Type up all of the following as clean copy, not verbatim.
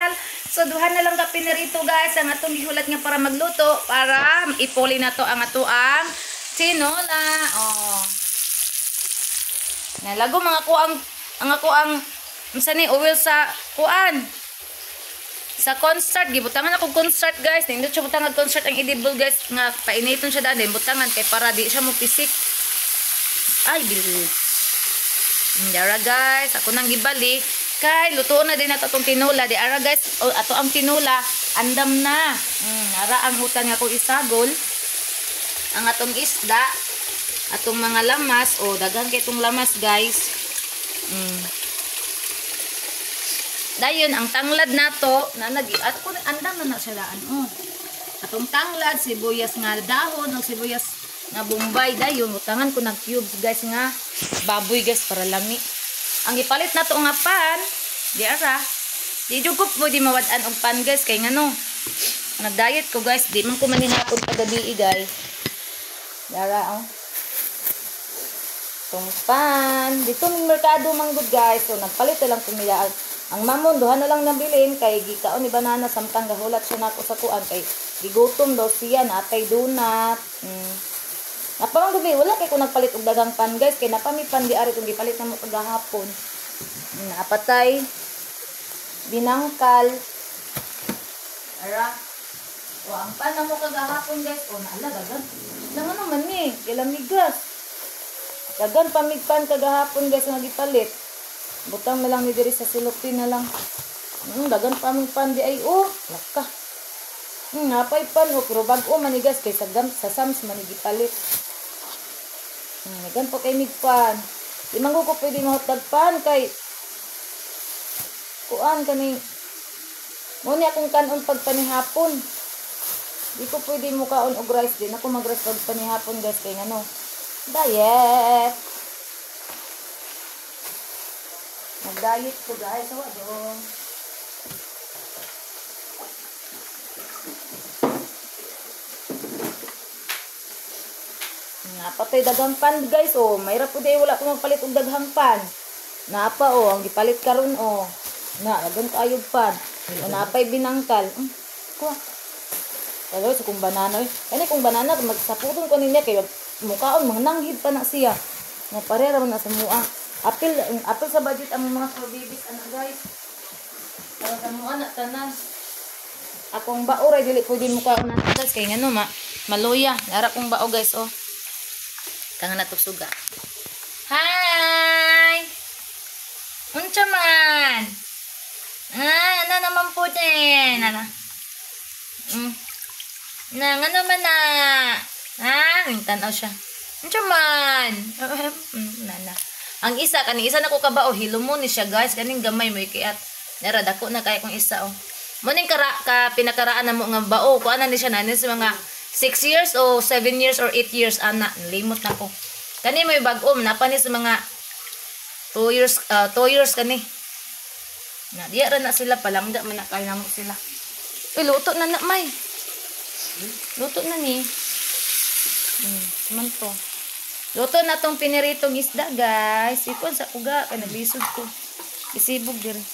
tanggal. So duha na lang ka pinirito guys ang atong gihulat nga para magluto para ipuli na to ang ato ang tinola. Oh. Nalago mga kuang ang ako ang unsa ni oil sa kuan. Sa cornstarch gibutangan ako cornstarch guys. Nindot siya butangan cornstarch ang edible guys nga painiton siya daan butangan kay para di siya mo pisik. Ay bilis. Dara guys, ako nang gibalik kay luto na din ato atong tinola. Di ara guys, ato ang tinola andam na. Ara ang utan nga ko isagol ang atong isda, atong mga lamas. Daghan kay itong lamas guys. Dayon ang tanglad nato na at ko andam na siya daan. Atong tanglad sibuyas nga dahon o sibuyas nga bombay dayon utangan ko nag cubes guys nga baboy guys para lami. Ang ipalit nato nga pan di ara. Di jugop mo di mawad-an og pan guys kay ngano. Nag-diet ko guys, di man ko maninapon pagabi guys. Dara tong pan dito ng merkado manggod guys. So nagpalit lang ko nila. Ang mamon duha na lang nabilin kay gikaon ni banana samtang gahulat siya nako sa kuan kay gigutom daw siya natay donut. Napamang gabi wala kay ko nagpalit og dagang pan guys kay napamipan di ari kung gipalit namo kagahapon. Napatay binangkal. Ara. Ang pan namo kagahapon guys. Naala dagan. Lang naman ni, kilamigas. Dagan pamigpan kagahapon guys nga gipalit. Butang na lang ni diri sa silupin na lang. Dagan pamigpan di ay laka. Napay pan pero bag-o manigas kay sa Sams man gipalit. Dagan pa kay migpan. Di man ko pwede mahutag pan kay kuan kani. Mo ni akong kanon pag panihapon. Di ko pwede mo kaon og rice din. Ako mag-rice pag panihapon guys kay ngano. Diet. Nag-diet ko guys. Sawa doon. Napatay dagang pan guys. Mayra po day wala ko magpalit og daghang pan. Napa ang gipalit karon dagan kaayog pan. Napay binangkal. Kuha. Pero sa kung banana. Kani kung banana magsaputon ko niya kay mukaon mangnanghid pa na siya. Nga parera man na sa mua. Apil sa budget ang mga babies guys. Para sa mua na tanan. Akong bao ray dili pwede mukaon na guys kay ngano maluya. Lara kong bao guys Kangan na suga. Hi! Unsa man? Ano naman po din? Ano? Ano man na? Tanaw siya. Unsa man? Nana. Ang isa, isa na ko kabao, hilumon ni siya guys. Kaning gamay mo ikiat. Nara, dako na kaya kong isa Muning pinakaraan na mo nga bao. Kung ano ni siya nanin sa mga 6 years o 7 years or 8 years limot na ko. Kani may bag-om napani sa mga 2 years kani. Diya ra na sila palangga man na kay namo sila. Luto na may. Luto na ni. Man to. Luto na tong piniritong isda guys. Ipon sa uga kay nabisog ko. Isibog diri.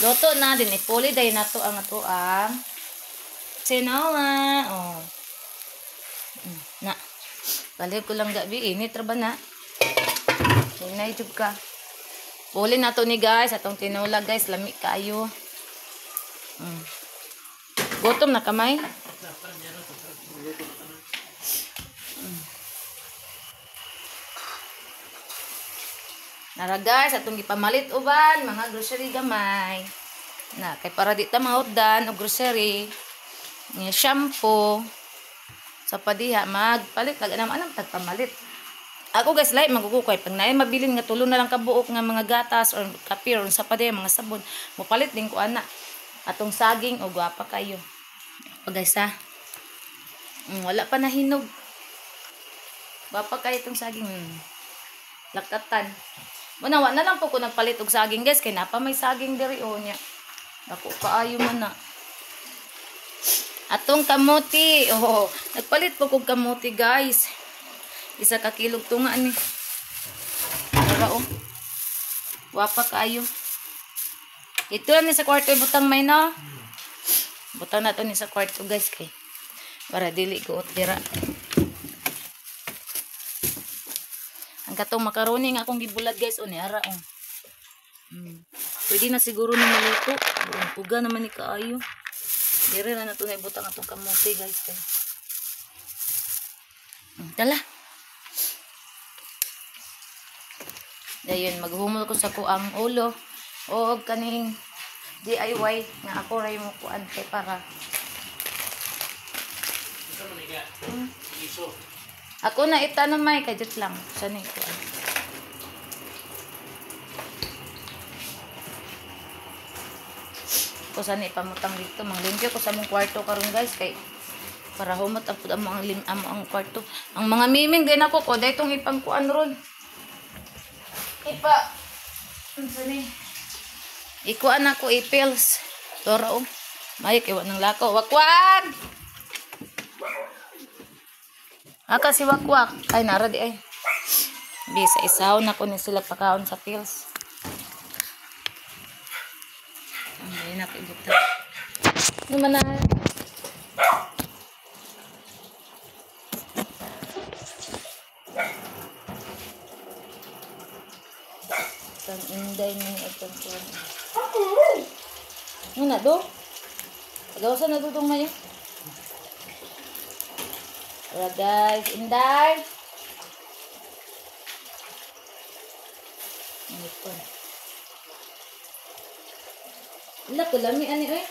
Luto na din ipuli day na to ang tinola. Na. Balik ko lang gabi init ra ba na? Hinay jud ka. Puli na to ni guys atong tinola guys lami kaayo. Gutom na kamay. Nara guys atong gipamalit uban mga grocery gamay. Na kay para di ta mahutdan og grocery. Nga shampoo. Sa padiha magpalit anam tagpamalit. Ako guys lahi magugukay pag naay mabilin nga tulo na lang kabuok nga mga gatas or kape or sa padiha mga sabon. Mopalit din ko ana. Atong saging o guwapa kayo. O guys wala pa nahinog. Guwapa kayo itong saging. Lakatan. Muna na lang po ko nagpalit og saging guys kay napa may saging diri nya. Ako kaayo man na. Atong kamote. Nagpalit po kog kamote guys. Isa ka kilog tunga ni. Diba Wapa kayo. Ito na sa kwarto butang may no. Butang na to ni sa kwarto guys kay para dili ko dira. Ang katong macaroni nga akong gibulat guys o ni ara oh. Pwede na siguro ni maluto. Puga naman ni kaayo. Dire na nato na ibutang atong kamote guys kay. Tala. Dayon maghumol ko sa kuang ulo o kaning DIY nga ako ray mo kuan kay para. Ako na itanong may kadit lang sa ni kuan. Ko sa ni pamutang dito manglimpyo ko sa mong kwarto karon guys kay para humot ang kwarto. Ang mga miming din ako ko daytong ipang kuan ron. Unsa ni? Ikuan ako ipils. Toro. May kiwa ng lako. Wakwak. Aka si wakwak. Ay nara di ay. Bisa isaw na ko ni sila pakaon sa pills. Ay na kibuta. Naman na. Ang inday ni itong kuwan. Ano na do? Agawasan na dudong mayo. Alright guys, inday. Ano ito? Wala ko lami ani eh.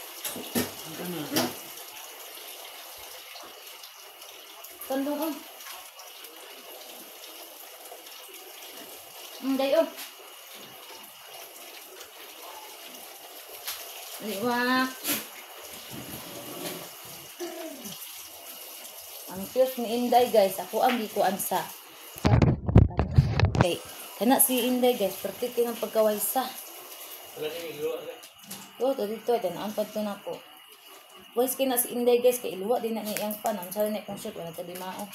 Tandong oh. Inday oh. Liwak. Ang cute ni Inday guys. Ako ang gikuan sa. Okay. Kana si Inday guys. Pertiti ng pagkawaysa. Oh, dito. Tanaan pa ito na ko. Boys kina si Inday guys. Kay iluwa din na niyang pan. Ang sala na ikong shirt. Wala tabi mao.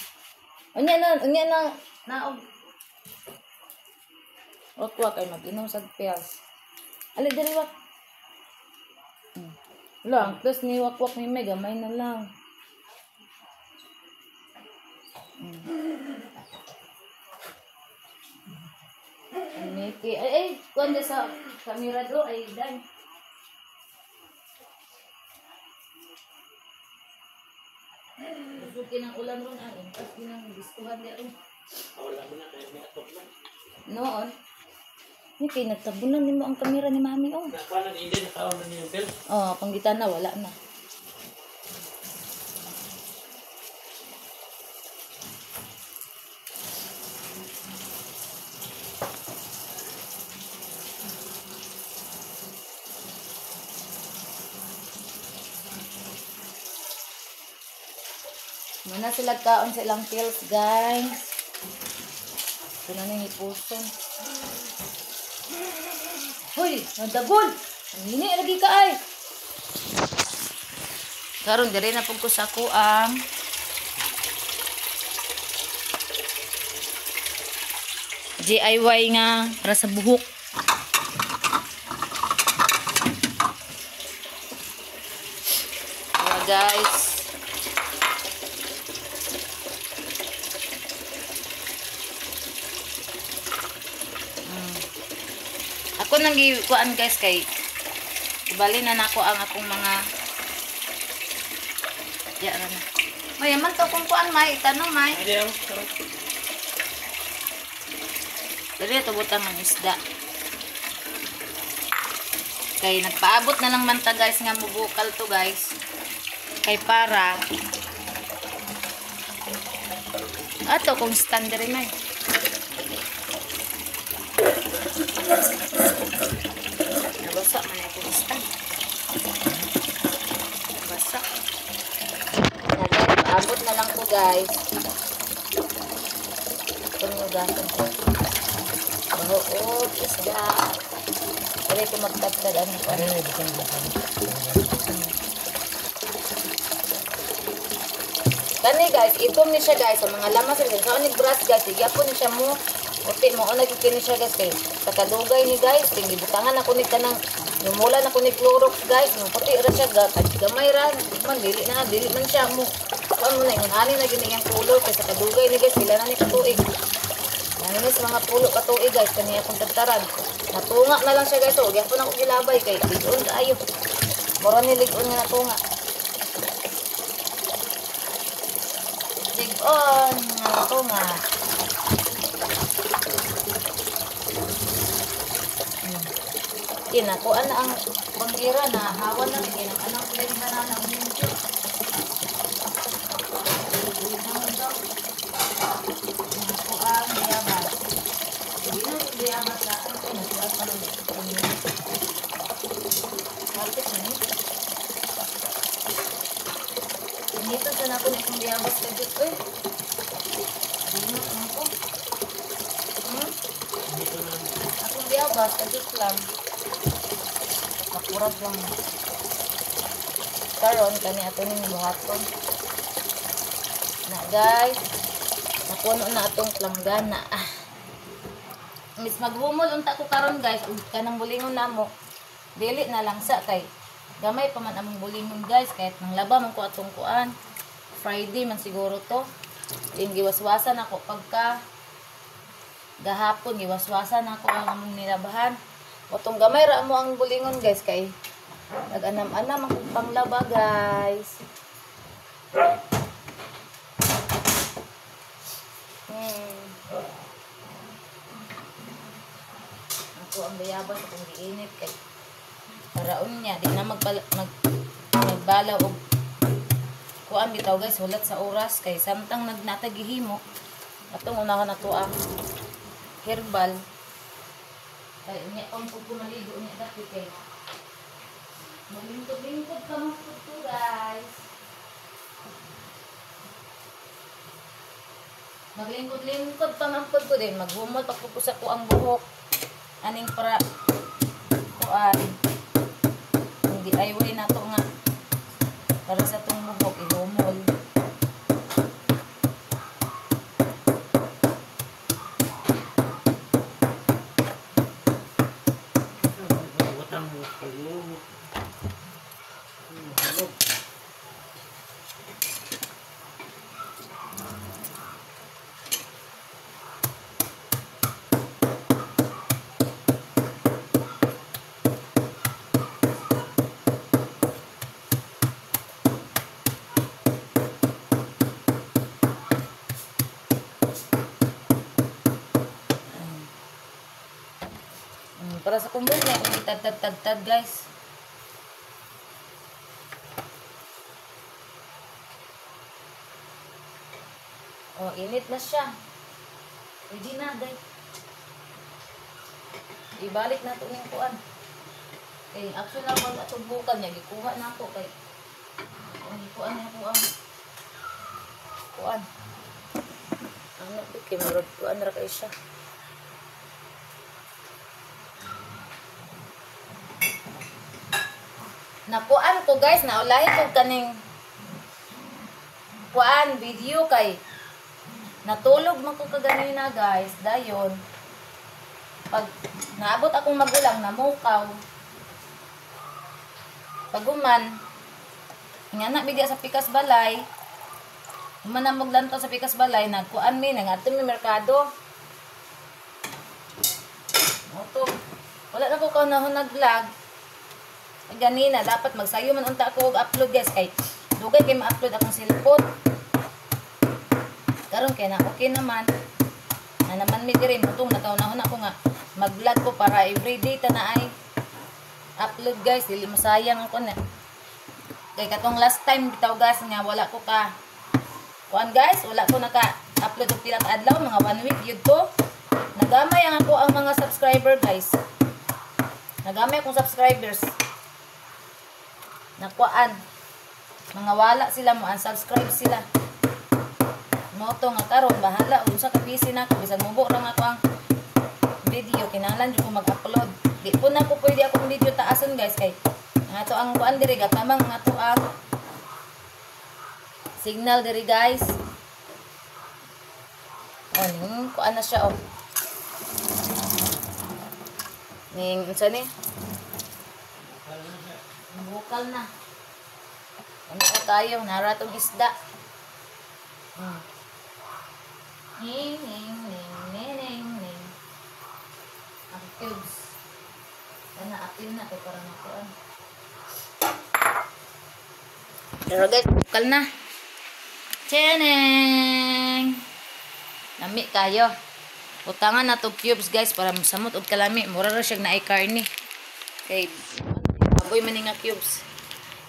Unya na. Naog. Wakwak ay mag-inom sa pills. Ali, daliwak. Wala, ang plus ni wakwak ni Mega, may na lang. Niki, ay, kuwan din sa kamera do, ay, dan. Susukin ang ulan ron, ay, tapos ginang diskuhan niya ron. Wala mo na, kaya may atop lang. Noon. Niki, nagtabunan din mo ang kamera ni Mami, oh. Nakala ni Inday, nakaon na niyo, Phil? Oh, panggitan na, wala na. Muna sila kaon sa ilang pills, guys. Ito na nang ipuson. Hoy, nandagol! Ang hini, lagi ka ay! Karon diri na pug ko sa kuang DIY nga para sa buhok. Guys. Ako nang gikuan guys kay ibali na nako ang akong mga ya na. Mayaman to kung kuan may tanong may. Dili to butang ng isda. Kay nagpaabot na lang man ta guys nga mubukal to guys. Kay para ato kung standard may. Nabasa man ay kung stand. Nabasa. Paabot na lang po guys. Tumugasan ko. Bahood, isda. Pwede ko magtagtad ano pa. Kani guys, itom ni siya guys. Sa mga lamas rin. Sa unig brush guys. Iga po ni siya mo Puti mo na kini siya guys kay sa kadugay ni guys ting gibutangan ako ni kanang lumula na ko ni Clorox guys no puti ra siya gamay ra man dili man siya mo ano na yung ani na gini yang pulo kay sa kadugay ni guys sila na ni katuig ani sa mga pulo katuig guys kaniya kung tagtaran natunga na lang siya guys so gyapon ako gilabay kay ligon kaayo mura ni ligon nga natunga ligon nga natunga. Kinakuan na ang bangira na hawan na rin ang anong play na lang ninyo. Kinakuan biyabas. Hindi na yung biyabas na ang kinakuan pa lang ito. Kapit na niyo. Nito sa na ko na itong biyabas ka dito eh. Dino ko. Akong biyabas ka dito lang. Makurap lang. Karon kani ato ning buhaton. Na guys, napuno na atong planggana. Mis maghumol unta ko karon guys, ug kanang bulingon namo. Dili na lang sa kay gamay pa man among bulingon guys kahit nang laba man ko atong kuan. Friday man siguro to. Din giwaswasan ako pagka gahapon giwaswasan ako ang among nilabahan. Otong gamay ra mo ang bulingon guys kay nag-anam-anam ang panglaba guys. Ako ang bayabas akong giinit kay paraon niya di na magbalaw og kuan bitaw guys hulat sa oras kay samtang nagnatagihimo atong unahan nato ang herbal. Ay, niya pang maligo niya dati kay malingkod-lingkod ka mga puto guys. Maglingkod-lingkod pa mga puto din. Maghumol pagpupusa ko ang buhok. Aning para kuan. Hindi ayway na to nga. Para sa tong buhok, ihumol. Para sa kumbong niya, kung itad-tad guys. Oh, init na siya. Pwede na, guys. Ibalik na ito yung kuan. Eh, actually na kung natubukan niya, gikuha na ako kay gikuha niya kuan. Kuan. Ano, kimarod kuan ra kay siya. Nakuan ko guys, naulahin ko kaning kuan video kay natulog man ko kaganina guys, dayon pag naabot akong magulang namukaw paguman nga na bigya sa pikas balay manamog lang to sa pikas balay nagkuan mi nang ato mi merkado moto wala na ko kanahon nag-vlog. Ganina, dapat magsayo man unta ako og-upload guys kay dugay kay ma-upload akong cellphone. Karon kay na okay naman. Na naman mi diri mutong nataw-nahon ako nga mag-vlog ko para everyday ta na ay upload guys, dili masayang ako na. Kay katong last time bitaw guys nga wala ko ka kuan guys, wala ko naka-upload og pila ka adlaw, mga 1 week yun to. Nagamay ang ako ang mga subscriber guys. Nagamay akong subscribers. Nakuan mga wala sila mo unsubscribe sila mo to nga karon bahala unsa ka busy na ko bisan mubo ra nga ako ang video kinahanglan jud ko mag-upload di po na ko pwede akong video taasan guys kay nga to ang kuan diri gatamang nga to ang signal diri guys on kuan na siya oh Ning unsa ni? Bukal na. Ano ka tayo? Nara tong isda. Ning, ning, ning, ning, ning, ning. Ang cubes. Sana apil na ito para makuan. Pero guys, bukal na. Cheneng! Lami kayo. Utangan na to cubes guys para masamot og kalami. Mura ra siya na karne. Kay baboy man nga cubes.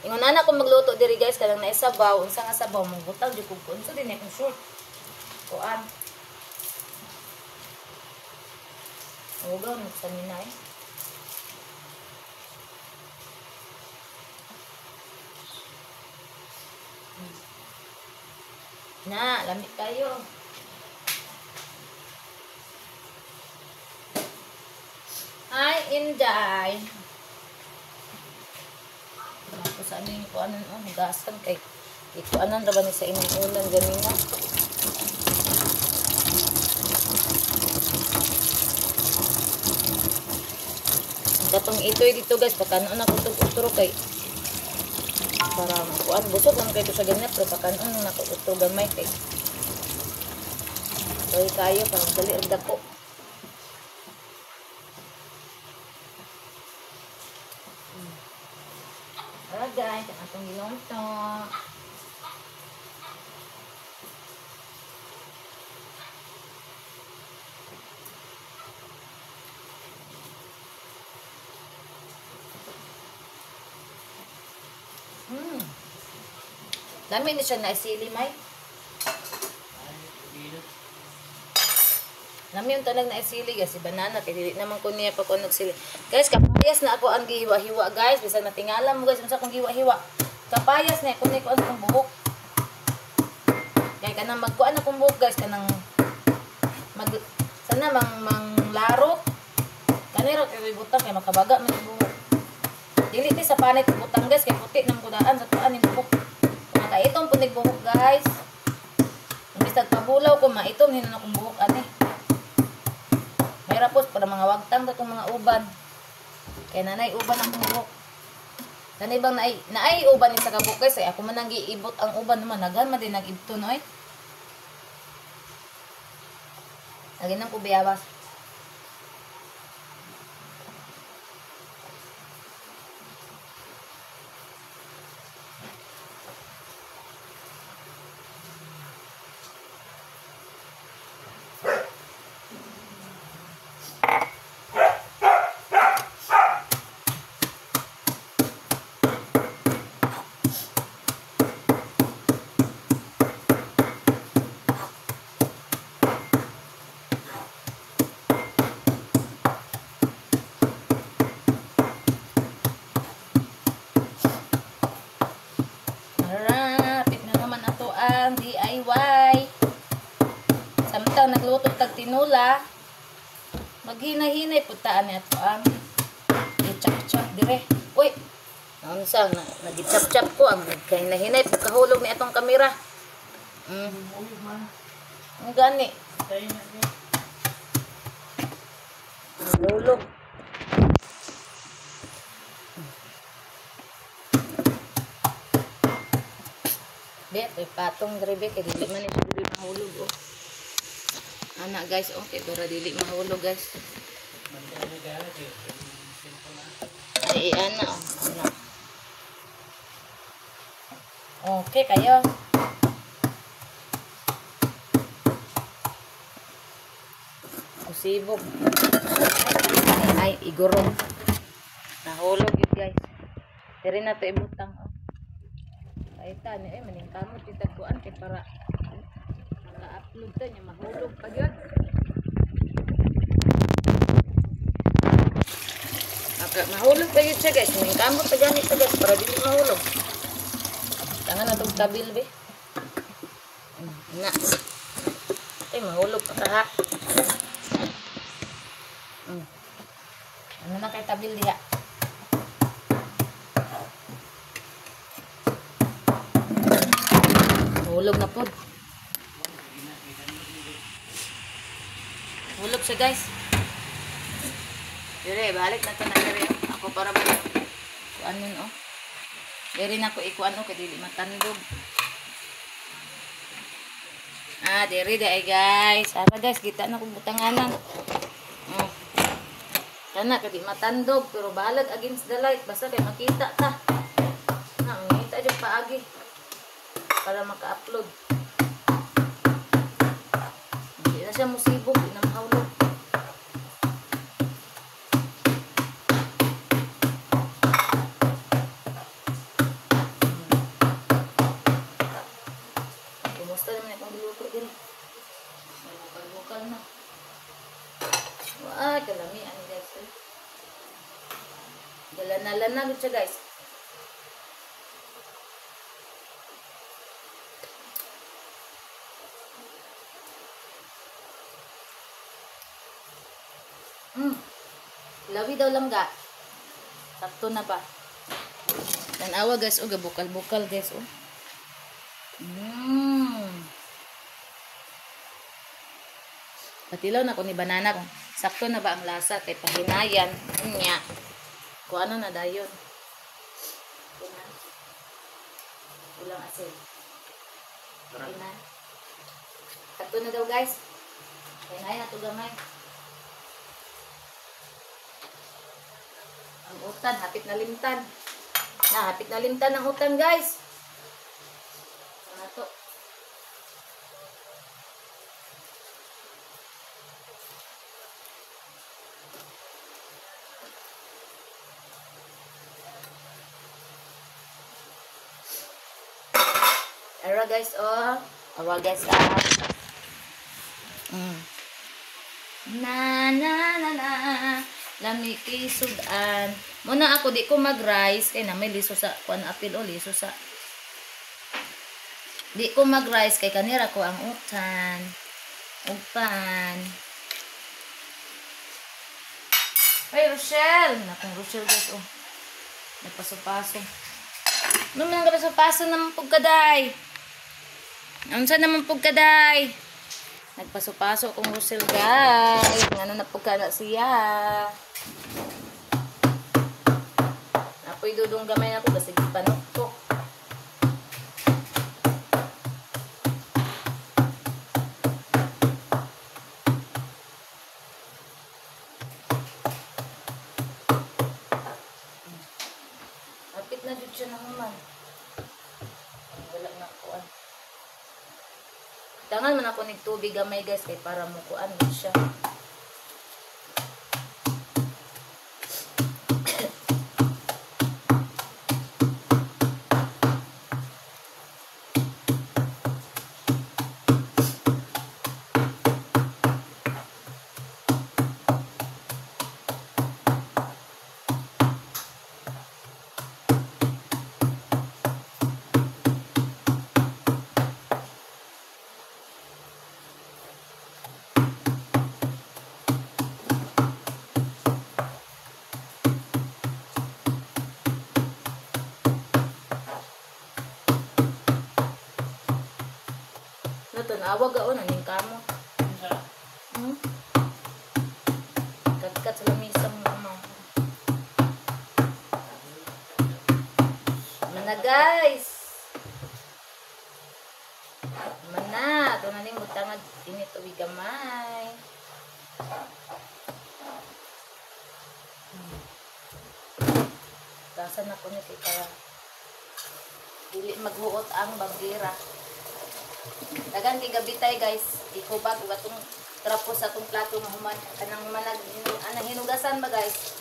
Ingon ana ko magluto diri guys kanang naisabaw, unsa nga sabaw mong butang di ko unsa din akong short. Kuan. Ugaw mo sa minay. Na, lamig kayo. Hi, Inday. Ako sa ano yung kuanan, magasan kay ikuanan ra ba ni sa imong ulan ganina. Katong itoy dito guys, pakanon ako itong utro kay para kuan busog lang kayo sa ganyan pero pakanon na ako utro gamay kay toy kayo para dali ang dako. Alright guys, atong gilongto. Dami ni siya na isili, May. Dami yung talag na isili, kasi banana, kaya dili naman ko niya pa kung nagsili. Guys, kapayas na ako ang gihiwa-hiwa, guys. Bisa natingala mo, guys, kung sa akong gihiwa-hiwa. Kapayas na, kung ko ang buhok. Kaya kanang magkuan akong buhok, guys, kanang sana manglaro. Kanira, kaya butang, kaya makabaga, may buhok. Dili ti sa panit, butang, guys, kaya puti ng kudaan sa tuan yung buhok. Itong punig buhok guys. Imbis nagpabulaw ko maitom hinon akong buhok ani. Mayra po para mga wagtang datong mga uban. Kaya nanay uban ang buhok. Nanay bang naay uban ni sa kabuk guys ay ako man nang giibot ang uban naman naghan man din nagibto noy. Lagi nang kubiyabas. DIY. Samtang nagluto tag tinula, maghinay-hinay putaan niya ito ang i-chop-chop dire. Uy, naunsa na nag-chop-chop ko ang maghinay-hinay pagkahulog ni atong kamera. Ang gani. Hulog. Be, patong grebe kay dili man ito dili mahulog oh. Ana guys, okay para dili mahulog guys. Ay ana oh, ana. Okay kayo. Usibog. Ay igurong. Nahulog yun guys. Diri na to ibutang oh. Ita ni maning kamot titaguan kay para naka-upload ta nya mahulog pa gyud. Mahulog pa gyud siya guys, maning kamot ta gani ta guys para dili mahulog. Tangan na tong tabil be. Na. Ay mahulog pa ta ha. Ano na kay tabil diha? Hulog na po. Hulog siya guys. Dire, balik na to na dire. Ako para balik. Kuan nun, oh. Dire na ko ikuan, oh, kaya dili matandog. Dire ay guys. Ara guys, kita na kung butanganan. Kana, kaya di matandog. Pero balag against the light. Basta kaya makita ta. Makita dyan paagi. Para maka-upload. Hindi na siya musibog. Hindi na mahulog. Kumusta naman itong biluto din? May bukal-bukal na. Wah, kalamian guys. Galana-lana siya guys. Lawi daw lang ga. Sakto na ba? Tanawa guys, oh, gabukal-bukal guys, oh. Patilaw na ko ni banana kung sakto na ba ang lasa kay pahinayan niya. Kung ano na dayon. Ulang asin. Na. Sakto na daw guys. Pahinayan na to gamay. Ang utan, hapit na limtan. Hapit na limtan ang utan, guys. Ano to? Ara guys, oh. Awa guys, Na na na na. Lami kisudan. Muna ako di ko mag-rice kay na may liso sa kuan apil o liso sa. Di ko mag-rice kay kanira ko ang utan. Upan. Hey Rochelle, nakong Rochelle guys oh. Nagpaso-paso. Ano man ang paso-paso naman pugkaday. Unsa naman pugkaday? Nagpaso-paso kong Rochelle guys. Ngano na pugkana siya. Apoy dudong gamay na ko kasi gipanok ko. Apit na dito siya naman. Wala na kuan. Tangan man ako nig tubig gamay guys kay para mo kuan siya. Tanawa ga o naning kamo. Kat-kat sa lamisang mama. Mana guys. Mana, to naning butangad ini tuwig gamay. Dasan ako ni para dili maghuot ang bagira. Dagan kay gabitay guys, ikubag ug atong trapo sa atong plato nga human kanang manag anang hinugasan ba guys.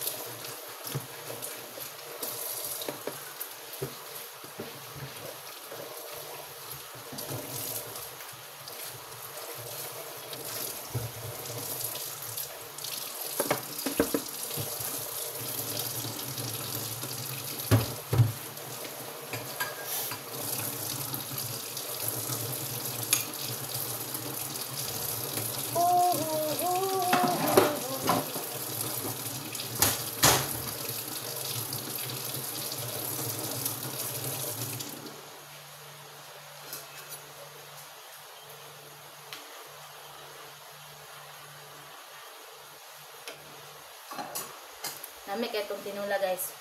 Nami kay itong tinula guys.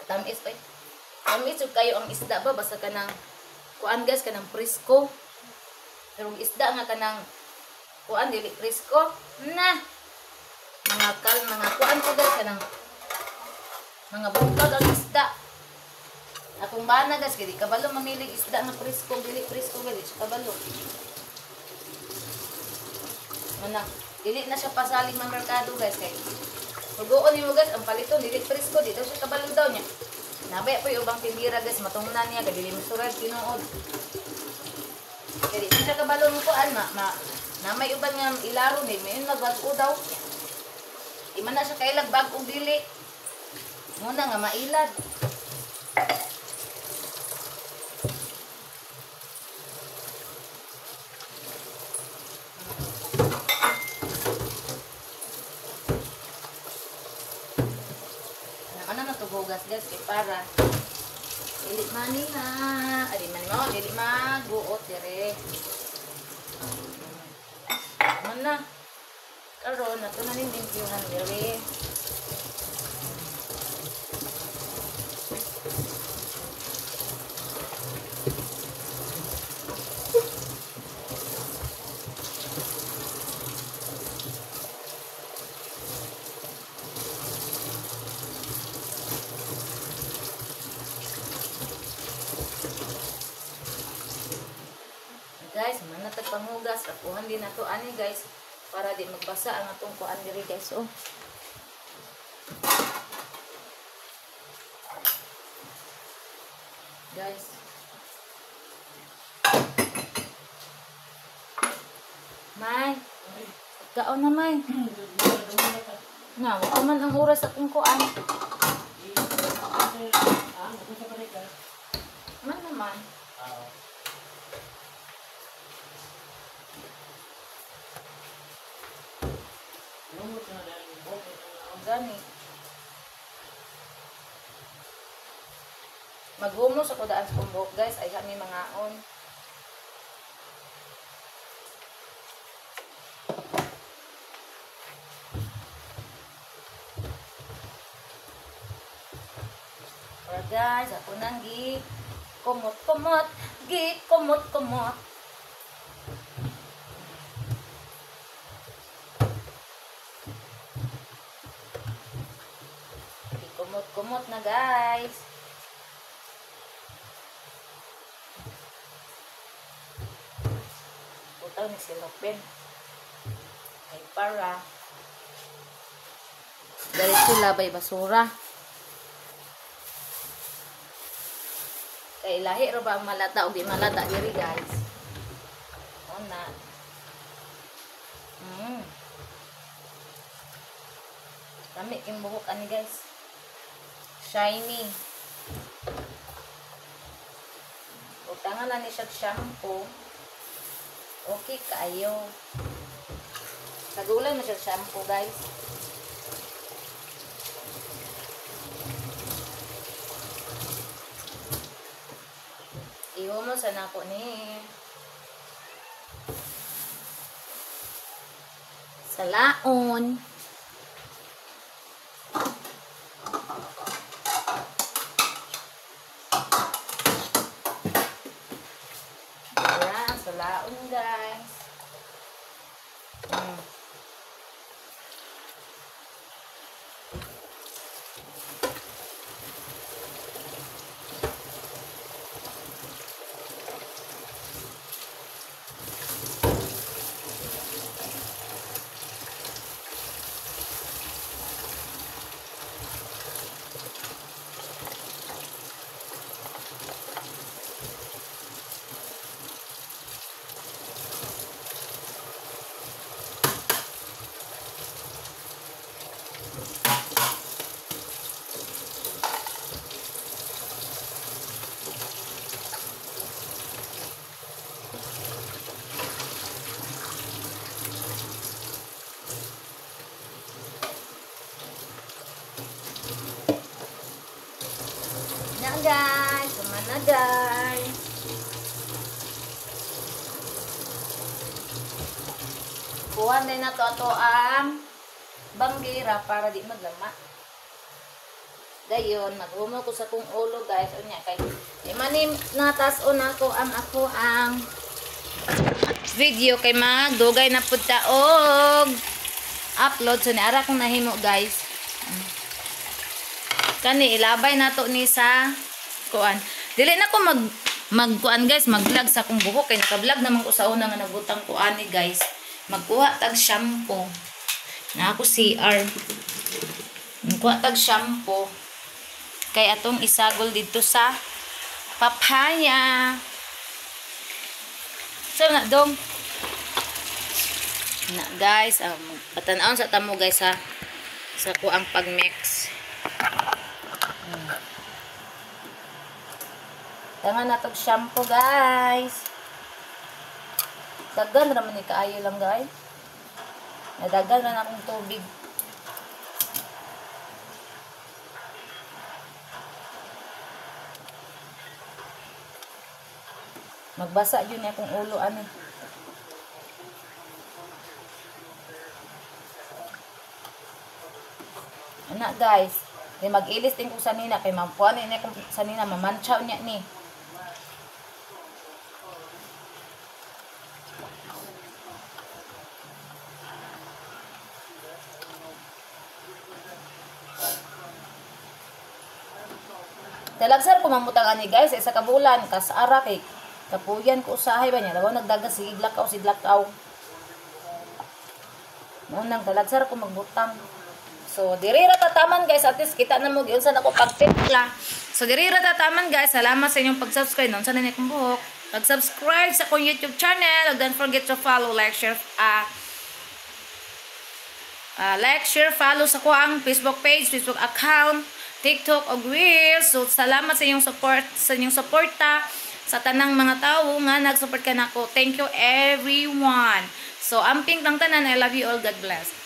Tamis pa eh. Tamis yung kayo ang isda ba? Basta ka ng kuan guys, ka ng presko. Pero isda nga ka ng kuan, dili presko. Na! Mga kuan ko guys, ka ng mga bukag ang isda. Akong bana guys, kaya di kabalo mamilig isda nga presko, dili presko gali, kabalo. Manak, dili na siya pasaling ng merkado guys, kay sugoon niyo guys, ang palito, dili presko, di daw siya kabalo daw niya. Nabaya po yung ubang tindira guys, matungnan niya, kaya dili masurad, tinuod. Kaya di siya kabalo mo ko, na may uban nga ilaro ni, may nagbago daw. Di man na siya kailag bagong dili. Muna nga mailad. Ano na to bugas guys, kay para dili mani na, ali man mo, dili maguot dire. Mana karon na to na ning limpyuhan dire. Guys, manatag panghugas, akuhan din nato ani guys para di magbasa ang atong kuan diri guys. Oh. Guys. May. Kaon na may. Na, wala man ang oras akong kuan. Man naman. Gani. Maghumos ako daan sa kumbok guys, ay kami mga on. Para guys, ako nang kumot-kumot, kumot-kumot. Kumot na guys. Putaw ni silopin. Ay para. Diretso labay basura. Kay lahi ra ba ang malata o di malata diri guys. Ona. Kami king buhok ani guys. Shiny. Utangan na ni siya shampoo. Okay kayo. Kagulan na siya shampoo guys. Iho mo sa nako ni. Salaon. Salaon guys. Guys, kumana guys. Kuhan din na to ato ang banggira para di maglama. Dayon, maghumo ko sa kong ulo guys. Unya kay manim natas-on ako ang video kay magdugay na pud ta og upload so niara kong nahimo guys. Kani ilabay nato ni sa kuan. Dili na ko magkuan guys, mag-vlog sa akong buhok kay naka-vlog naman ko sa una nga nagbutang ko ani guys. Magkuha tag shampoo. Na ako CR. Magkuha tag shampoo. Kay atong isagol dito sa papaya. So na dong. Na guys, patanaon sa tamo guys ha. Sa kuang pag-mix. Tangan na tog shampoo guys. Dagan naman ni kaayo lang guys. Nadagan na akong tubig. Magbasa yun akong ulo ani. Anak guys, di mag-ilis din ko sanina kay mampuan ni akong sanina mamantsaw niya ni. Talagsar ko mamutang ani guys isa ka bulan kas ara kay kapuyan ko usahay ba niya daw nagdagas sidlakaw. Nang talagsar ko magbutang. So diri ra tataman guys at least kita na mo giunsan ako pagtimpla. So diri ra tataman guys, salamat sa inyong pag-subscribe non sa nini kong buhok. Pag-subscribe sa akong YouTube channel, don't forget to follow, like, share follow sa ko ang Facebook page, Facebook account, TikTok og Reels. So salamat sa inyong support, sa inyong suporta sa tanang mga tawo nga nag-support ka nako. Thank you everyone. So amping tang tanan, I love you all. God bless.